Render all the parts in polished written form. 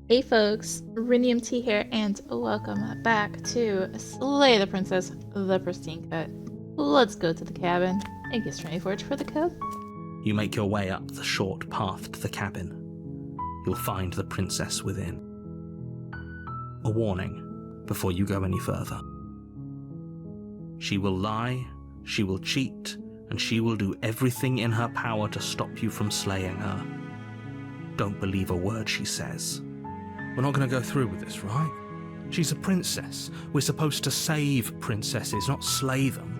Hey folks, rinimt here, and welcome back to Slay the Princess, the Pristine Cut. Let's go to the cabin and get Forge for the code. You make your way up the short path to the cabin. You'll find the princess within. A warning before you go any further. She will lie, she will cheat, and she will do everything in her power to stop you from slaying her. Don't believe a word she says. We're not going to go through with this, right? She's a princess. We're supposed to save princesses, not slay them.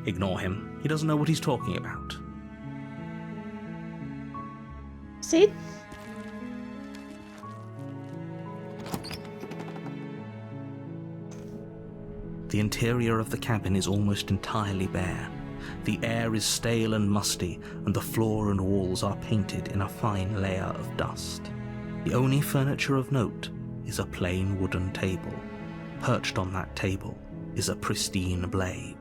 Ignore him. He doesn't know what he's talking about. See? The interior of the cabin is almost entirely bare. The air is stale and musty, and the floor and walls are painted in a fine layer of dust. The only furniture of note is a plain wooden table. Perched on that table is a pristine blade.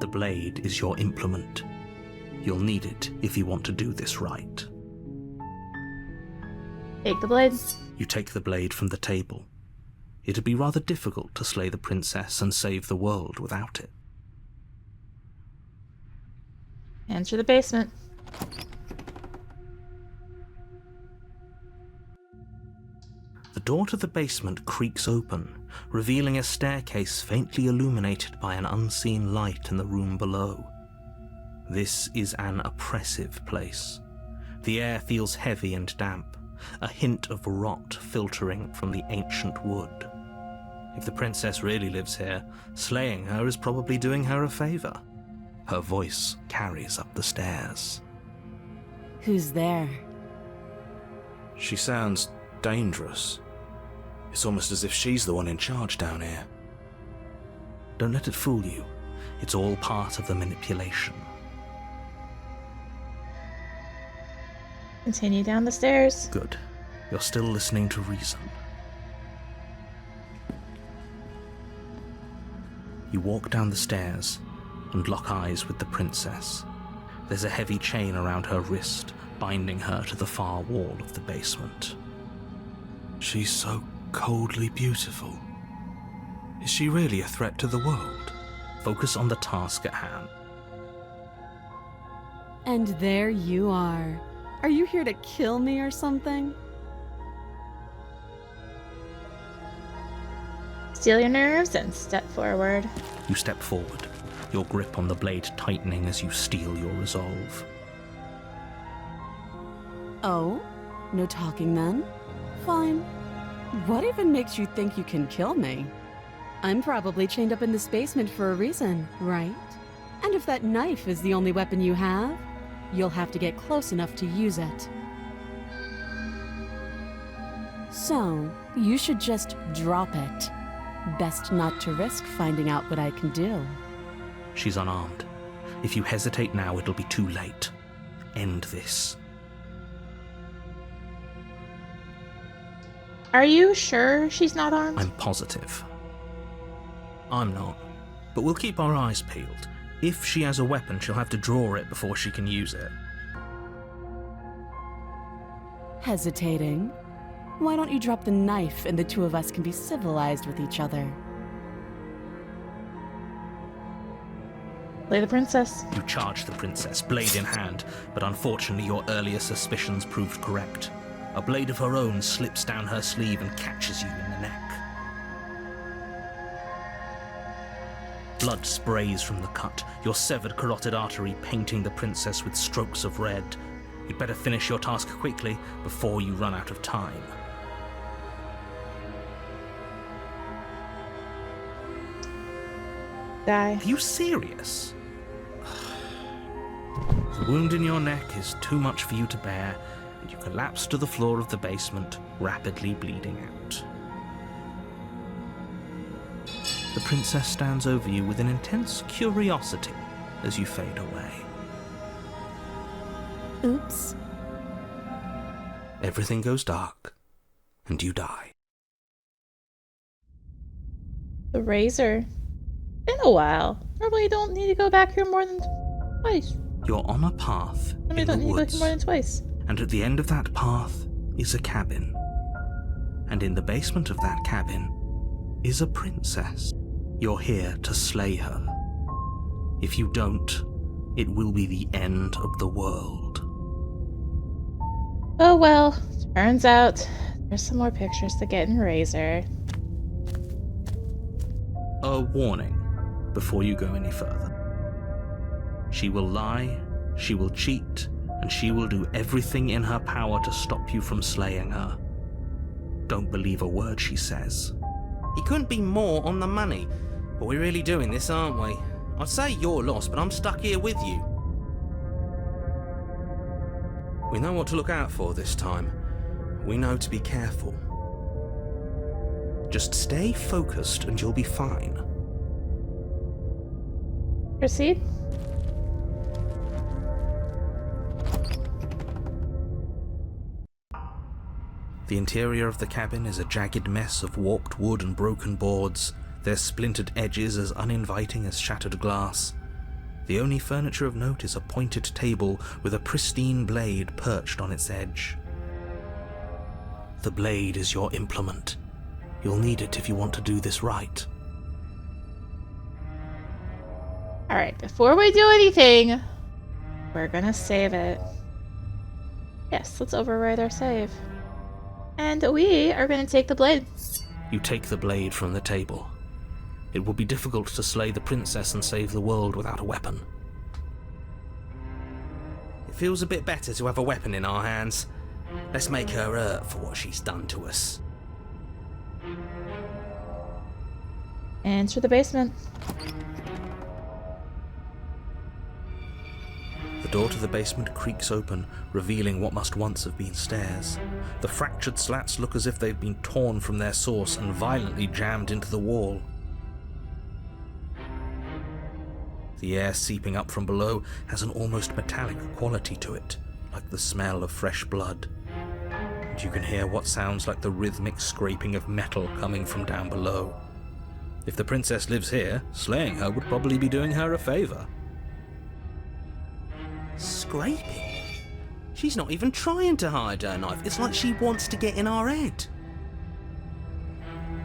The blade is your implement. You'll need it if you want to do this right. Take the blade. You take the blade from the table. It'd be rather difficult to slay the princess and save the world without it. Enter the basement. The door to the basement creaks open, revealing a staircase faintly illuminated by an unseen light in the room below. This is an oppressive place. The air feels heavy and damp, a hint of rot filtering from the ancient wood. If the princess really lives here, slaying her is probably doing her a favor. Her voice carries up the stairs. Who's there? She sounds dangerous. It's almost as if she's the one in charge down here. Don't let it fool you. It's all part of the manipulation. Continue down the stairs. Good. You're still listening to reason. You walk down the stairs and lock eyes with the princess. There's a heavy chain around her wrist, binding her to the far wall of the basement. She's so coldly beautiful. Is she really a threat to the world? Focus on the task at hand. And there you are. Are you here to kill me or something? Steel your nerves and step forward. You step forward, your grip on the blade tightening as you steel your resolve. Oh? No talking then? Fine. What even makes you think you can kill me? I'm probably chained up in this basement for a reason, right? And if that knife is the only weapon you have, you'll have to get close enough to use it. So, you should just drop it. Best not to risk finding out what I can do. She's unarmed. If you hesitate now, it'll be too late. End this. Are you sure she's not armed? I'm positive. I'm not. But we'll keep our eyes peeled. If she has a weapon, she'll have to draw it before she can use it. Hesitating? Why don't you drop the knife and the two of us can be civilized with each other? Slay the princess. You charge the princess, blade in hand, but unfortunately your earlier suspicions proved correct. A blade of her own slips down her sleeve and catches you in the neck. Blood sprays from the cut, your severed carotid artery painting the princess with strokes of red. You'd better finish your task quickly before you run out of time. Die. Are you serious? The wound in your neck is too much for you to bear, and you collapse to the floor of the basement, rapidly bleeding out. The princess stands over you with an intense curiosity as you fade away. Oops. Everything goes dark, and you die. The razor. Been a while. Normally you don't need to go back here more than twice. You're on a path Normally you in the don't need to go woods, here more than twice. and at the end of that path, is a cabin. And in the basement of that cabin is a princess. You're here to slay her. If you don't, it will be the end of the world. Oh well, turns out there's some more pictures to get in Razor. A warning before you go any further. She will lie, she will cheat, and she will do everything in her power to stop you from slaying her. Don't believe a word she says. He couldn't be more on the money. But we're really doing this, aren't we? I'd say you're lost, but I'm stuck here with you. We know what to look out for this time. We know to be careful. Just stay focused and you'll be fine. Proceed. The interior of the cabin is a jagged mess of warped wood and broken boards, their splintered edges as uninviting as shattered glass. The only furniture of note is a pointed table with a pristine blade perched on its edge. The blade is your implement. You'll need it if you want to do this right. Alright, before we do anything, we're gonna save it. Yes, let's override our save. And we are gonna take the blade. You take the blade from the table. It will be difficult to slay the princess and save the world without a weapon. It feels a bit better to have a weapon in our hands. Let's make her hurt for what she's done to us. Enter the basement. The door to the basement creaks open, revealing what must once have been stairs. The fractured slats look as if they've been torn from their source and violently jammed into the wall. The air seeping up from below has an almost metallic quality to it, like the smell of fresh blood. And you can hear what sounds like the rhythmic scraping of metal coming from down below. If the princess lives here, slaying her would probably be doing her a favor. Scraping? She's not even trying to hide her knife. It's like she wants to get in our head.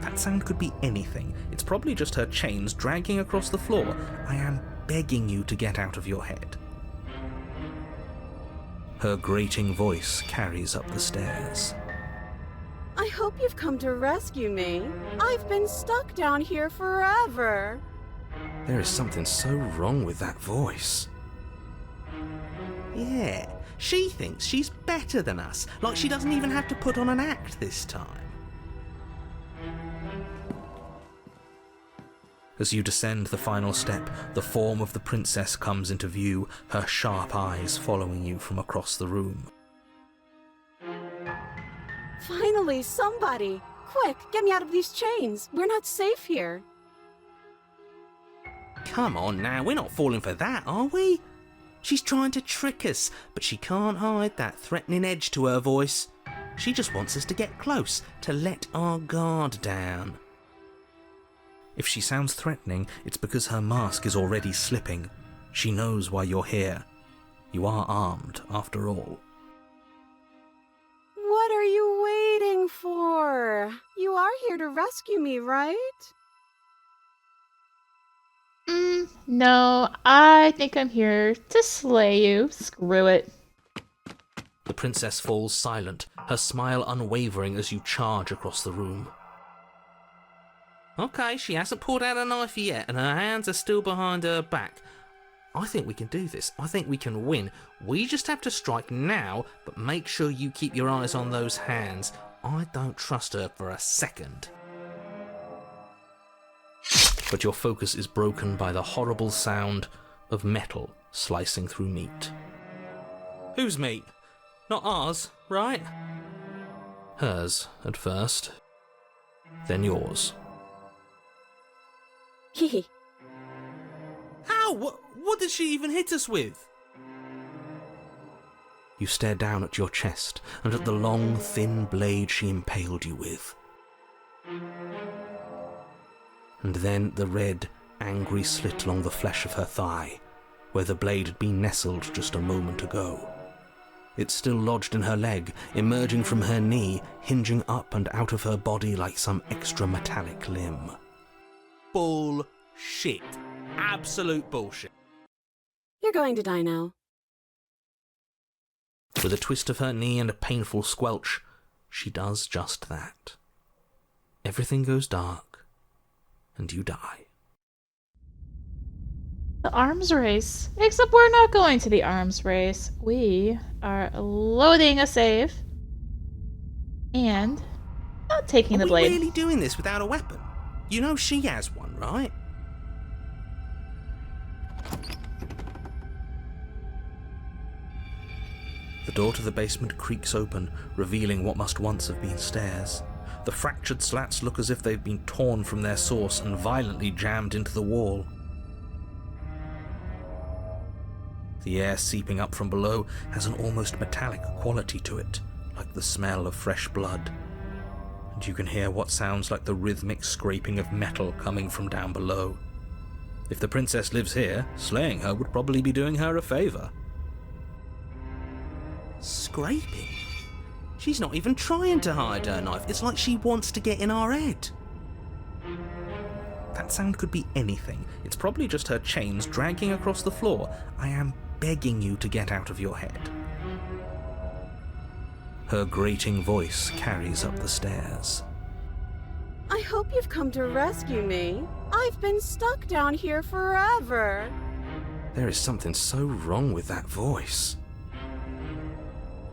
That sound could be anything. It's probably just her chains dragging across the floor. I am begging you to get out of your head. Her grating voice carries up the stairs. I hope you've come to rescue me. I've been stuck down here forever. There is something so wrong with that voice. Yeah, she thinks she's better than us, like she doesn't even have to put on an act this time. As you descend the final step, the form of the princess comes into view, her sharp eyes following you from across the room. Finally, somebody! Quick, get me out of these chains. We're not safe here. Come on now, we're not falling for that, are we? She's trying to trick us, but she can't hide that threatening edge to her voice. She just wants us to get close, to let our guard down. If she sounds threatening, it's because her mask is already slipping. She knows why you're here. You are armed, after all. What are you waiting for? You are here to rescue me, right? No, I think I'm here to slay you. Screw it. The princess falls silent, her smile unwavering as you charge across the room. Okay, she hasn't pulled out a knife yet, and her hands are still behind her back. I think we can do this. I think we can win. We just have to strike now, but make sure you keep your eyes on those hands. I don't trust her for a second. But your focus is broken by the horrible sound of metal slicing through meat. Whose meat? Not ours, right? Hers, at first. Then yours. Hehe. How? What did she even hit us with? You stare down at your chest and at the long, thin blade she impaled you with. And then the red, angry slit along the flesh of her thigh, where the blade had been nestled just a moment ago. It's still lodged in her leg, emerging from her knee, hinging up and out of her body like some extra metallic limb. Bullshit. Absolute bullshit. You're going to die now. With a twist of her knee and a painful squelch, she does just that. Everything goes dark, and you die. The arms race. Except we're not going to the arms race. We are loading a save. And not taking the blade. Are we really doing this without a weapon? You know she has one, right? The door to the basement creaks open, revealing what must once have been stairs. The fractured slats look as if they've been torn from their source and violently jammed into the wall. The air seeping up from below has an almost metallic quality to it, like the smell of fresh blood. And you can hear what sounds like the rhythmic scraping of metal coming from down below. If the princess lives here, slaying her would probably be doing her a favour. Scraping? She's not even trying to hide her knife. It's like she wants to get in our head. That sound could be anything. It's probably just her chains dragging across the floor. I am begging you to get out of your head. Her grating voice carries up the stairs. I hope you've come to rescue me. I've been stuck down here forever. There is something so wrong with that voice.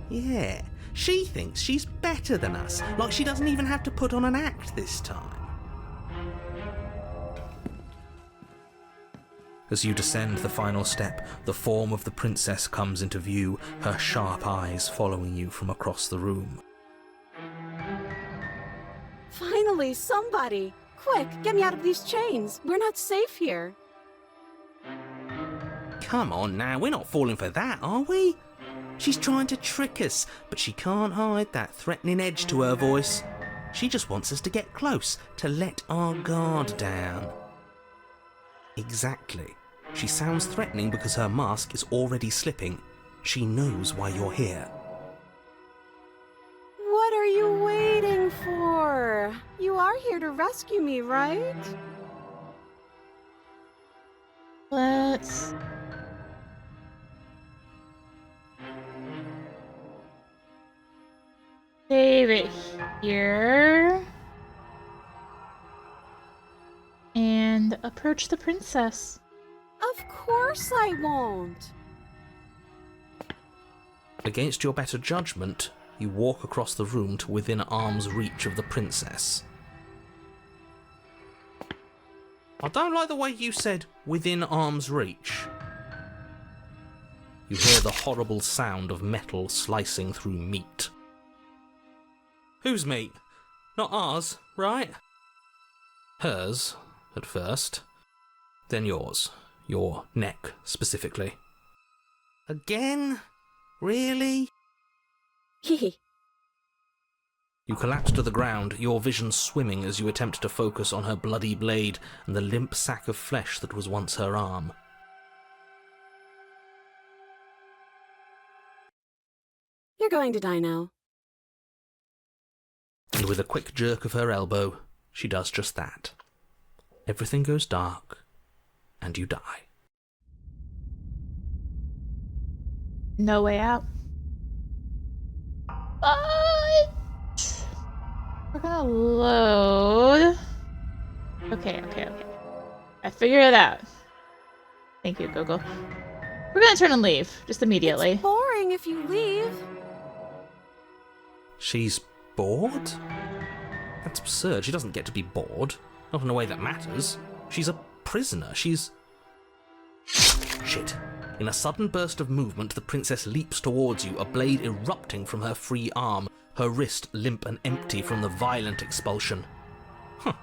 Yeah, she thinks she's better than us, like she doesn't even have to put on an act this time. As you descend the final step, the form of the princess comes into view, her sharp eyes following you from across the room. Finally, somebody! Quick, get me out of these chains. We're not safe here. Come on now, we're not falling for that, are we? She's trying to trick us, but she can't hide that threatening edge to her voice. She just wants us to get close, to let our guard down. Exactly. She sounds threatening because her mask is already slipping. She knows why you're here. What are you waiting for? You are here to rescue me, right? Let's... save it here. And approach the princess. Of course I won't. Against your better judgment, you walk across the room to within arm's reach of the princess. I don't like the way you said within arm's reach. You hear the horrible sound of metal slicing through meat. Whose meat? Not ours, right? Hers, at first. Then yours. Your neck, specifically. Again? Really? Hehe. You collapse to the ground, your vision swimming as you attempt to focus on her bloody blade and the limp sack of flesh that was once her arm. You're going to die now. And with a quick jerk of her elbow, she does just that. Everything goes dark, and you die. No way out. But we're gonna load. Okay. I figured it out. Thank you, Google. We're gonna turn and leave, just immediately. It's boring if you leave. She's bored? That's absurd. She doesn't get to be bored. Not in a way that matters. She's a prisoner. She's... Shit. In a sudden burst of movement, the princess leaps towards you, a blade erupting from her free arm, her wrist limp and empty from the violent expulsion. Huh.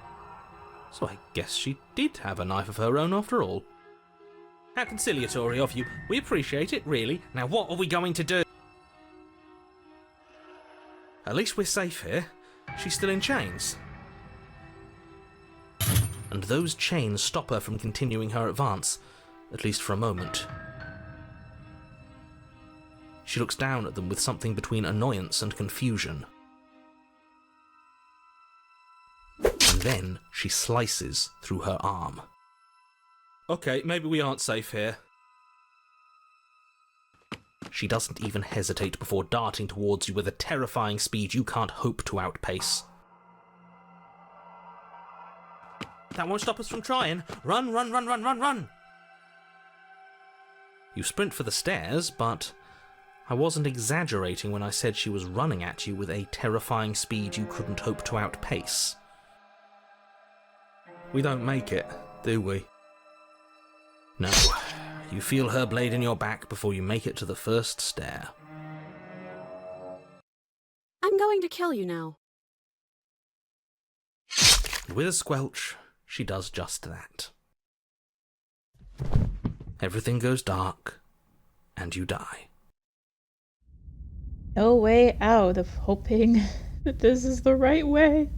So I guess she did have a knife of her own after all. How conciliatory of you. We appreciate it, really. Now what are we going to do? At least we're safe here. She's still in chains. And those chains stop her from continuing her advance, at least for a moment. She looks down at them with something between annoyance and confusion. And then she slices through her arm. Okay, maybe we aren't safe here. She doesn't even hesitate before darting towards you with a terrifying speed you can't hope to outpace. That won't stop us from trying. Run, run, run, run, run, run! You sprint for the stairs, but I wasn't exaggerating when I said she was running at you with a terrifying speed you couldn't hope to outpace. We don't make it, do we? No. You feel her blade in your back before you make it to the first stair. I'm going to kill you now. With a squelch, she does just that. Everything goes dark, and you die. No way out of hoping that this is the right way.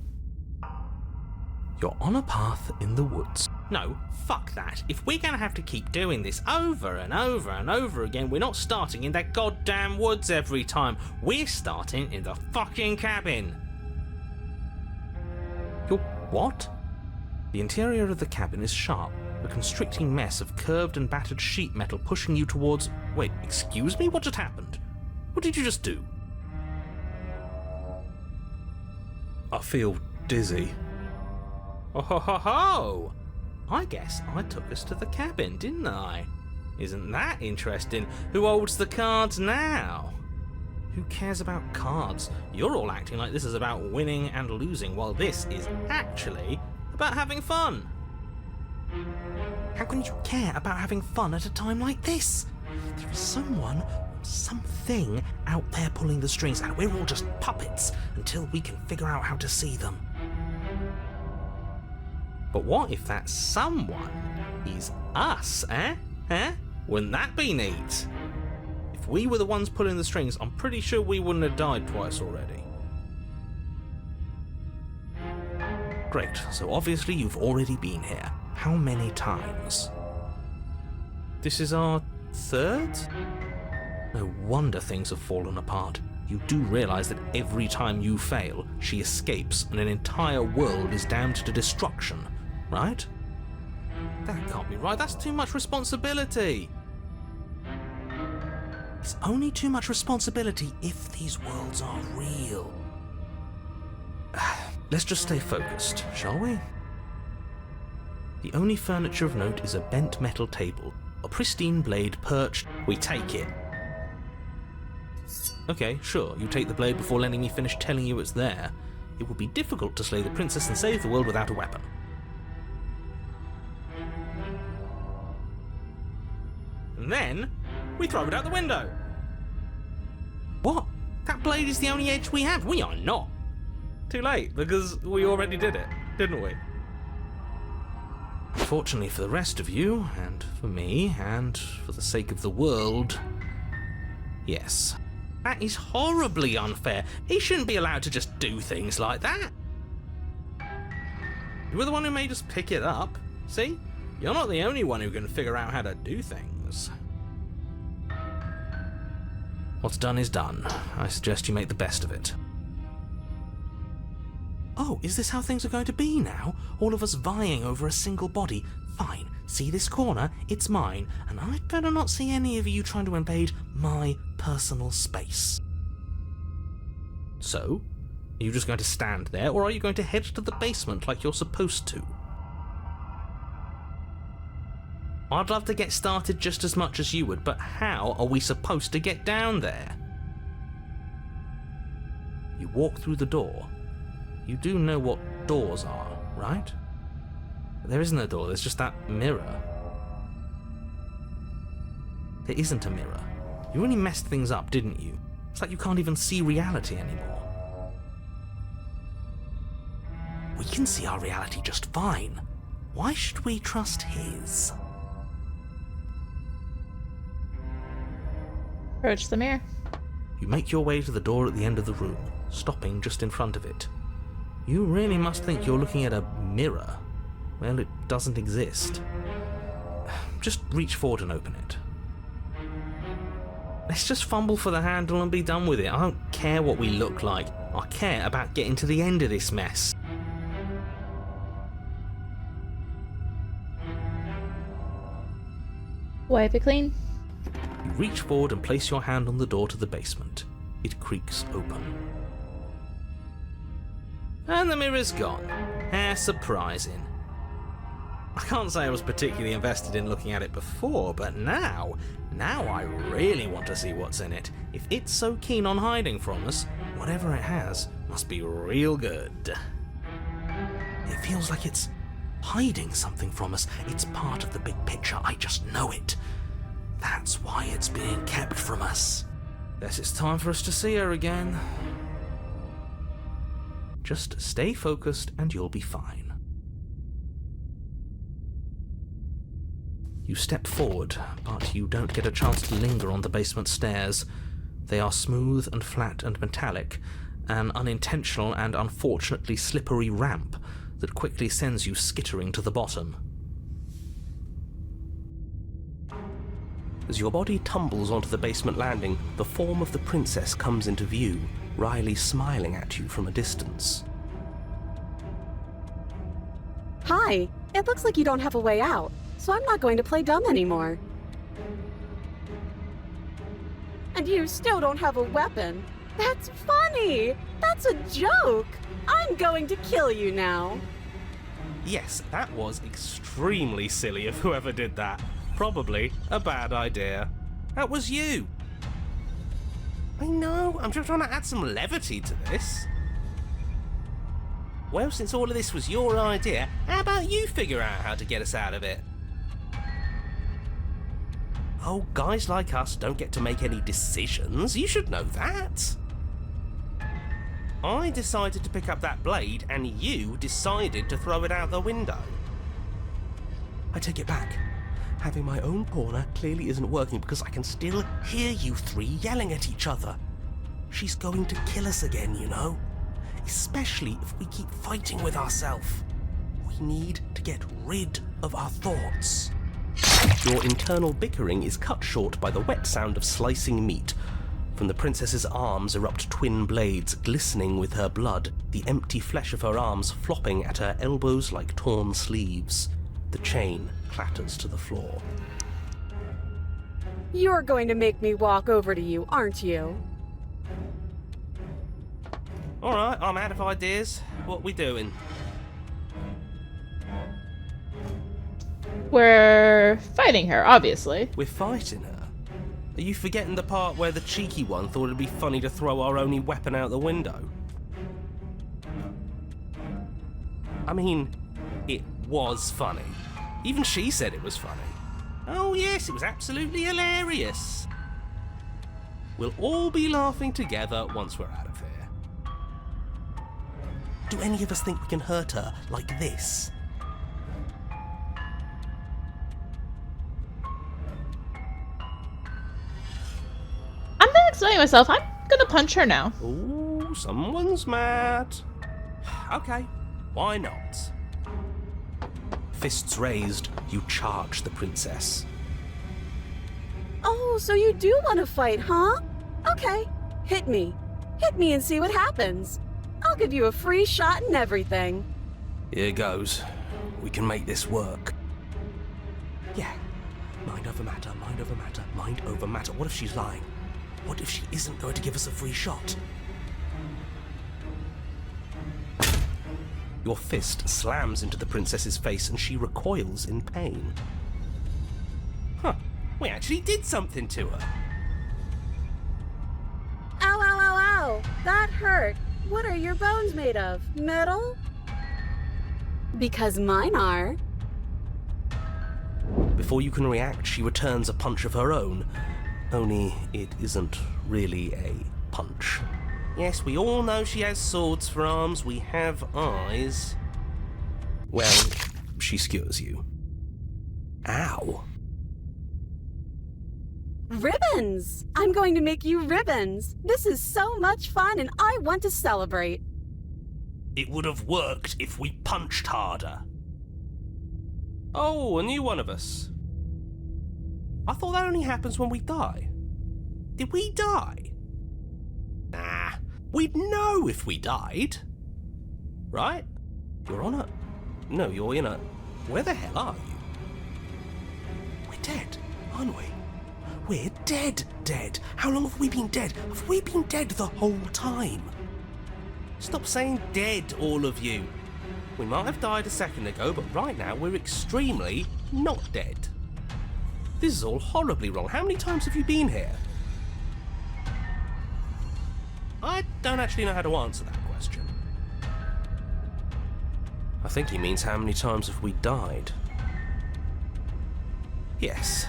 You're on a path in the woods. No, fuck that. If we're gonna have to keep doing this over and over and over again, we're not starting in that goddamn woods every time. We're starting in the fucking cabin. You're what? The interior of the cabin is sharp, a constricting mess of curved and battered sheet metal pushing you towards... Wait, excuse me? What just happened? What did you just do? I feel dizzy. Oh ho ho ho! I guess I took us to the cabin, didn't I? Isn't that interesting? Who holds the cards now? Who cares about cards? You're all acting like this is about winning and losing, while this is actually about having fun. How can you care about having fun at a time like this? There is someone or something out there pulling the strings, and we're all just puppets until we can figure out how to see them. But what if that someone is us, eh? Wouldn't that be neat? If we were the ones pulling the strings, I'm pretty sure we wouldn't have died twice already. Great, so obviously you've already been here. How many times? This is our third? No wonder things have fallen apart. You do realise that every time you fail, she escapes and an entire world is damned to destruction, right? That can't be right, that's too much responsibility. It's only too much responsibility if these worlds are real. Let's just stay focused, shall we? The only furniture of note is a bent metal table, a pristine blade perched. We take it. Okay, sure, you take the blade before letting me finish telling you it's there. It would be difficult to slay the princess and save the world without a weapon. And then, we throw it out the window. What? That blade is the only edge we have? We are not. Too late, because we already did it, didn't we? Unfortunately for the rest of you, and for me, and for the sake of the world, yes. That is horribly unfair. He shouldn't be allowed to just do things like that. You were the one who made us pick it up. See? You're not the only one who can figure out how to do things. What's done is done. I suggest you make the best of it. Oh, is this how things are going to be now? All of us vying over a single body? Fine. See this corner? It's mine, and I'd better not see any of you trying to invade my personal space. So, are you just going to stand there, or are you going to head to the basement like you're supposed to? I'd love to get started just as much as you would, but how are we supposed to get down there? You walk through the door. You do know what doors are, right? There isn't a door, there's just that mirror. There isn't a mirror. You really messed things up, didn't you? It's like you can't even see reality anymore. We can see our reality just fine. Why should we trust his? Approach the mirror. You make your way to the door at the end of the room, stopping just in front of it. You really must think you're looking at a mirror. Well, it doesn't exist. Just reach forward and open it. Let's just fumble for the handle and be done with it. I don't care what we look like. I care about getting to the end of this mess. Wipe it clean. You reach forward and place your hand on the door to the basement. It creaks open. And the mirror's gone. How surprising. I can't say I was particularly invested in looking at it before, but now I really want to see what's in it. If it's so keen on hiding from us, whatever it has must be real good. It feels like it's hiding something from us. It's part of the big picture, I just know it. That's why it's being kept from us. Guess it's time for us to see her again. Just stay focused and you'll be fine. You step forward, but you don't get a chance to linger on the basement stairs. They are smooth and flat and metallic, an unintentional and unfortunately slippery ramp that quickly sends you skittering to the bottom. As your body tumbles onto the basement landing, the form of the princess comes into view, wryly smiling at you from a distance. Hi, it looks like you don't have a way out, so I'm not going to play dumb anymore. And you still don't have a weapon. That's funny! That's a joke! I'm going to kill you now. Yes, that was extremely silly of whoever did that. Probably a bad idea. That was you. I know, I'm just trying to add some levity to this. Well, since all of this was your idea, how about you figure out how to get us out of it? Oh, guys like us don't get to make any decisions. You should know that. I decided to pick up that blade, and you decided to throw it out the window. I take it back. Having my own corner clearly isn't working because I can still hear you three yelling at each other. She's going to kill us again, you know? Especially if we keep fighting with ourselves. We need to get rid of our thoughts. Your internal bickering is cut short by the wet sound of slicing meat. From the princess's arms erupt twin blades, glistening with her blood, the empty flesh of her arms flopping at her elbows like torn sleeves. The chain clatters to the floor. You're going to make me walk over to you, aren't you? Alright, I'm out of ideas. What we doing? We're fighting her, obviously. We're fighting her? Are you forgetting the part where the cheeky one thought it'd be funny to throw our only weapon out the window? I mean, it was funny. Even she said it was funny. Oh yes, it was absolutely hilarious. We'll all be laughing together once we're out of here. Do any of us think we can hurt her like this? I'm not explaining myself. I'm gonna punch her now. Ooh, someone's mad. Okay, why not? Fists raised, you charge the princess. Oh, so you do want to fight, huh? Okay, hit me. Hit me and see what happens. I'll give you a free shot and everything. Here goes. We can make this work. Yeah. Mind over matter, mind over matter, mind over matter. What if she's lying? What if she isn't going to give us a free shot? Your fist slams into the princess's face and she recoils in pain. Huh. We actually did something to her. Ow, ow, ow, ow. That hurt. What are your bones made of? Metal? Because mine are. Before you can react, she returns a punch of her own. Only it isn't really a punch. Yes, we all know she has swords for arms. We have eyes. Well, she skewers you. Ow. Ribbons! I'm going to make you ribbons. This is so much fun and I want to celebrate. It would have worked if we punched harder. Oh, a new one of us. I thought that only happens when we die. Did we die? Nah, we'd know if we died. Right? You're on a... No, you're in a... Where the hell are you? We're dead, aren't we? We're dead. How long have we been dead? Have we been dead the whole time? Stop saying dead, all of you. We might have died a second ago, but right now we're extremely not dead. This is all horribly wrong. How many times have you been here? I don't actually know how to answer that question. I think he means how many times have we died? Yes,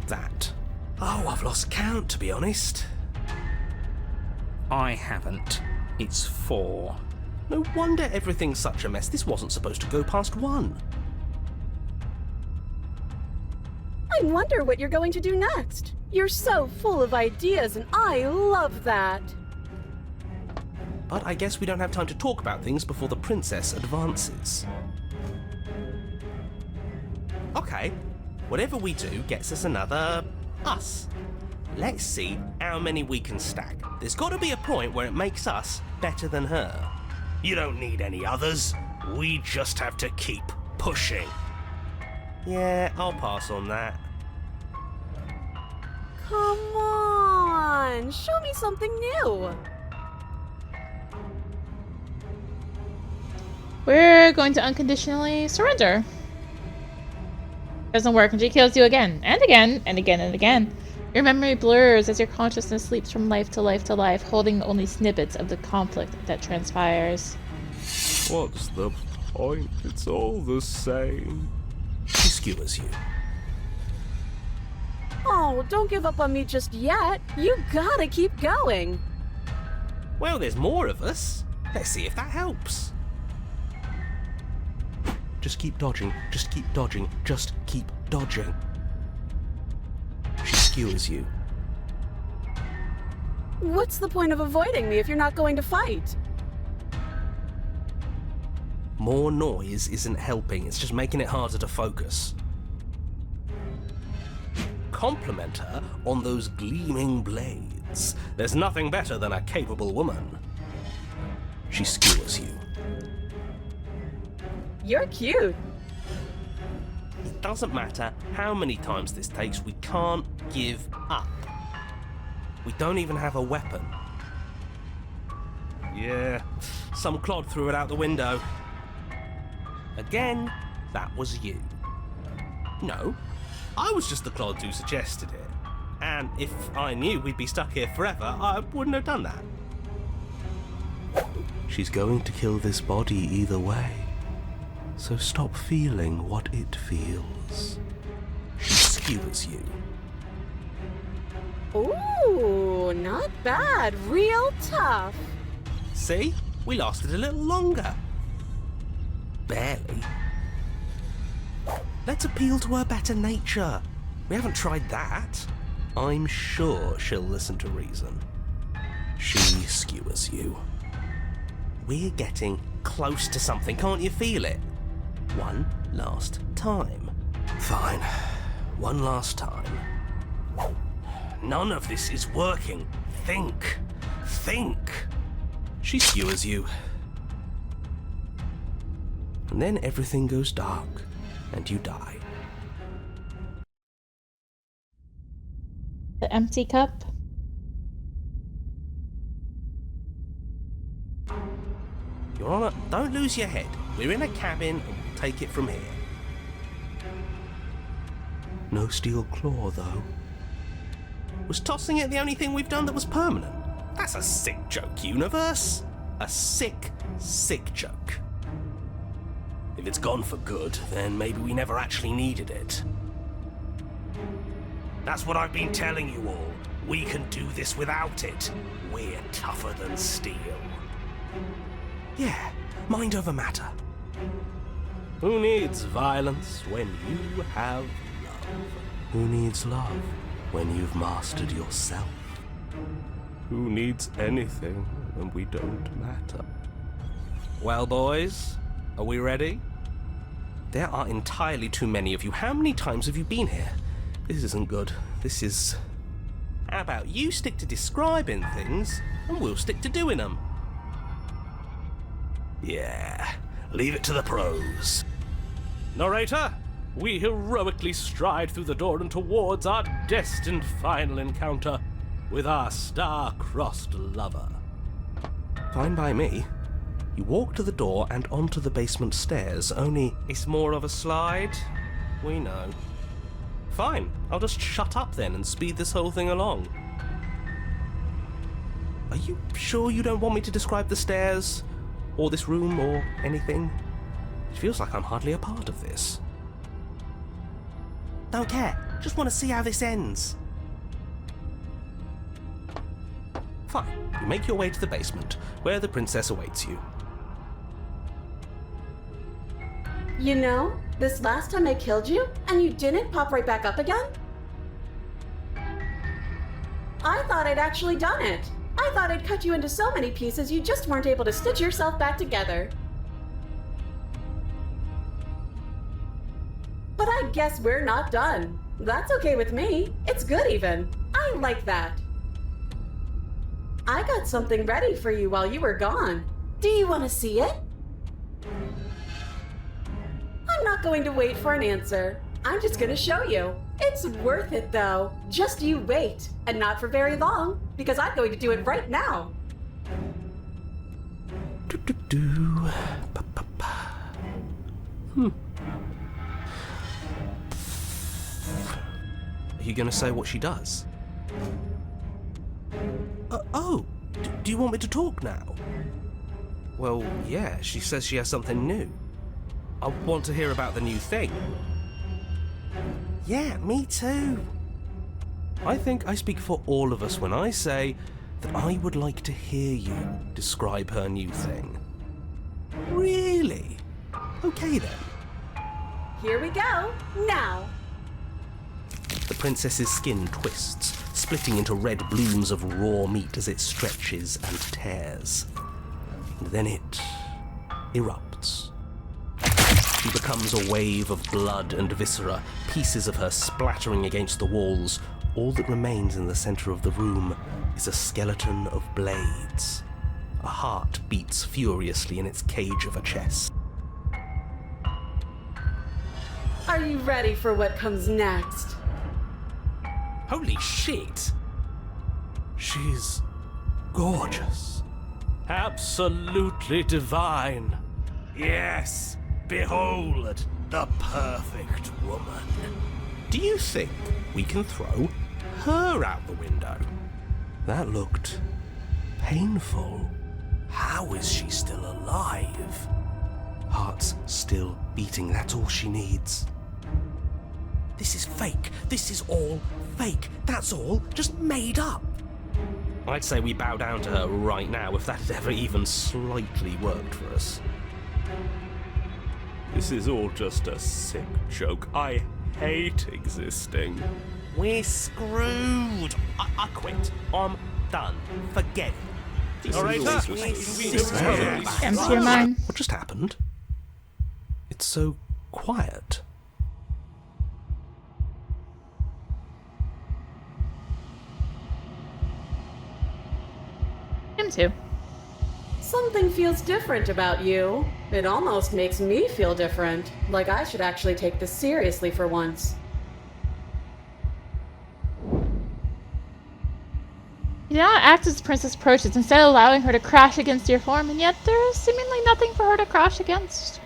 that. Oh, I've lost count, to be honest. I haven't. It's 4. No wonder everything's such a mess. This wasn't supposed to go past 1. I wonder what you're going to do next. You're so full of ideas, and I love that. But I guess we don't have time to talk about things before the princess advances. Okay, whatever we do gets us another us. Let's see how many we can stack. There's got to be a point where it makes us better than her. You don't need any others. We just have to keep pushing. Yeah, I'll pass on that. Come on, show me something new. We're going to unconditionally surrender. Doesn't work, and she kills you again, and again, and again, and again. Your memory blurs as your consciousness sleeps from life to life to life, holding only snippets of the conflict that transpires. What's the point? It's all the same. She skewers you. Oh, don't give up on me just yet. You gotta keep going. Well, there's more of us. Let's see if that helps. Just keep dodging, just keep dodging, just keep dodging. She skewers you. What's the point of avoiding me if you're not going to fight? More noise isn't helping, it's just making it harder to focus. Compliment her on those gleaming blades. There's nothing better than a capable woman. She skewers you. You're cute. It doesn't matter how many times this takes, we can't give up. We don't even have a weapon. Yeah, some clod threw it out the window. Again, that was you. No, I was just the clod who suggested it. And if I knew we'd be stuck here forever, I wouldn't have done that. She's going to kill this body either way. So stop feeling what it feels. She skewers you. Ooh, not bad. Real tough. See? We lasted a little longer. Barely. Let's appeal to her better nature. We haven't tried that. I'm sure she'll listen to reason. She skewers you. We're getting close to something, can't you feel it? One last time. Fine. One last time. None of this is working. Think. Think. She skewers you. And then everything goes dark, and you die. The empty cup. Your Honor, don't lose your head. We're in a cabin, and we'll take it from here. No steel claw, though. Was tossing it the only thing we've done that was permanent? That's a sick joke, universe. A sick, sick joke. If it's gone for good, then maybe we never actually needed it. That's what I've been telling you all. We can do this without it. We're tougher than steel. Yeah, mind over matter. Who needs violence when you have love? Who needs love when you've mastered yourself? Who needs anything when we don't matter? Well, boys, are we ready? There are entirely too many of you. How many times have you been here? This isn't good. This is How about you stick to describing things, and we'll stick to doing them? Yeah, leave it to the pros. Narrator, we heroically stride through the door and towards our destined final encounter with our star-crossed lover. Fine by me. You walk to the door and onto the basement stairs, only it's more of a slide. We know. Fine, I'll just shut up then and speed this whole thing along. Are you sure you don't want me to describe the stairs, or this room, or anything? It feels like I'm hardly a part of this. Don't care, just want to see how this ends. Fine, you make your way to the basement, where the princess awaits you. You know, this last time I killed you, and you didn't pop right back up again? I thought I'd actually done it. I thought I'd cut you into so many pieces you just weren't able to stitch yourself back together. But I guess we're not done. That's okay with me. It's good even. I like that. I got something ready for you while you were gone. Do you want to see it? I'm not going to wait for an answer. I'm just going to show you. It's worth it though. Just you wait. And not for very long, because I'm going to do it right now. Are you going to say what she does? Do you want me to talk now? Well, yeah, she says she has something new. I want to hear about the new thing. Yeah, me too. I think I speak for all of us when I say that I would like to hear you describe her new thing. Really? Okay then. Here we go. Now. The princess's skin twists, splitting into red blooms of raw meat as it stretches and tears. And then it erupts. She becomes a wave of blood and viscera, pieces of her splattering against the walls. All that remains in the center of the room is a skeleton of blades. A heart beats furiously in its cage of a chest. Are you ready for what comes next? Holy shit! She's gorgeous. Absolutely divine. Yes, behold the perfect woman. Do you think we can throw her out the window? That looked painful. How is she still alive? Heart's still beating, that's all she needs. This is fake. This is all fake. That's all just made up. I'd say we bow down to her right now if that had ever even slightly worked for us. This is all just a sick joke. I hate existing. We're screwed. I quit. I'm done. Forget it. All right, Empty your mind. What just happened? It's so quiet. Him too. Something feels different about you. It almost makes me feel different. Like I should actually take this seriously for once. You do not act as the princess approaches, instead allowing her to crash against your form, and yet there is seemingly nothing for her to crash against.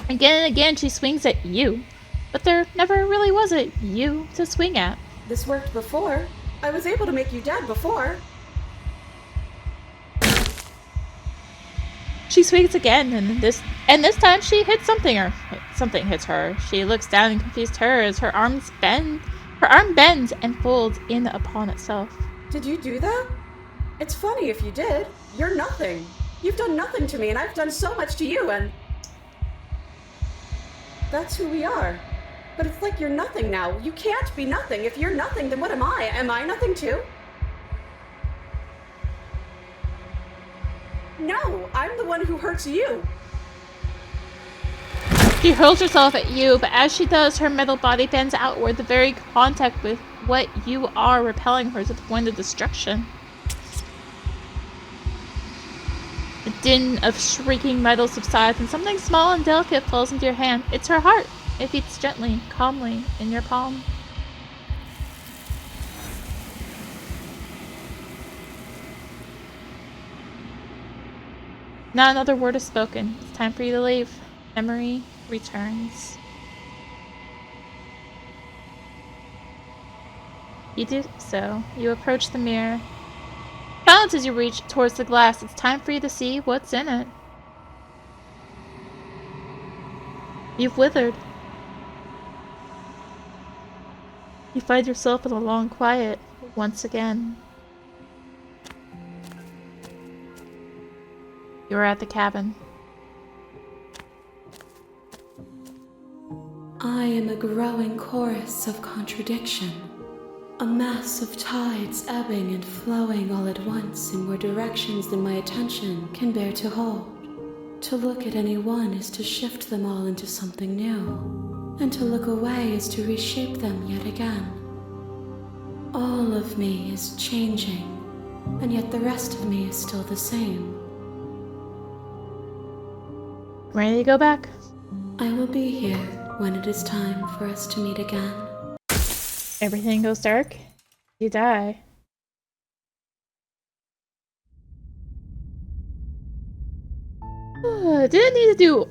Again and again she swings at you, but there never really was a you to swing at. This worked before. I was able to make you dead before. She swings again, and this time she hits something, or something hits her. She looks down in confused terror as her arm bends and folds in upon itself. Did you do that? It's funny if you did. You're nothing. You've done nothing to me, and I've done so much to you, and that's who we are. But it's like you're nothing now. You can't be nothing. If you're nothing, then what am I? Am I nothing too? No, I'm the one who hurts you. She hurls herself at you, but as she does, her metal body bends outward. The very contact with what you are repelling her to the point of destruction. The din of shrieking metal subsides and something small and delicate falls into your hand. It's her heart. It beats gently, calmly in your palm. Not another word is spoken. It's time for you to leave. Memory returns. You do so. You approach the mirror. Silence as you reach towards the glass. It's time for you to see what's in it. You've withered. You find yourself in a long quiet once again. You are at the cabin. I am a growing chorus of contradiction. A mass of tides ebbing and flowing all at once in more directions than my attention can bear to hold. To look at any one is to shift them all into something new, and to look away is to reshape them yet again. All of me is changing, and yet the rest of me is still the same. Ready to go back? I will be here when it is time for us to meet again. Everything goes dark. You die. Didn't need to do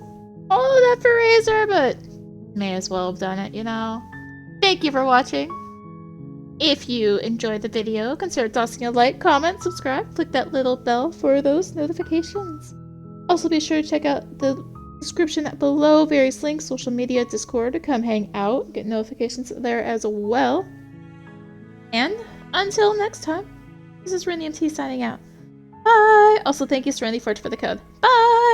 all of that for Razor, but may as well have done it, you know? Thank you for watching. If you enjoyed the video, consider tossing a like, comment, subscribe, click that little bell for those notifications. Also be sure to check out the description below, various links, social media, Discord to come hang out, get notifications there as well. And until next time, this is rinimt signing out. Bye! Also, thank you, Serenity Forge, for the code. Bye!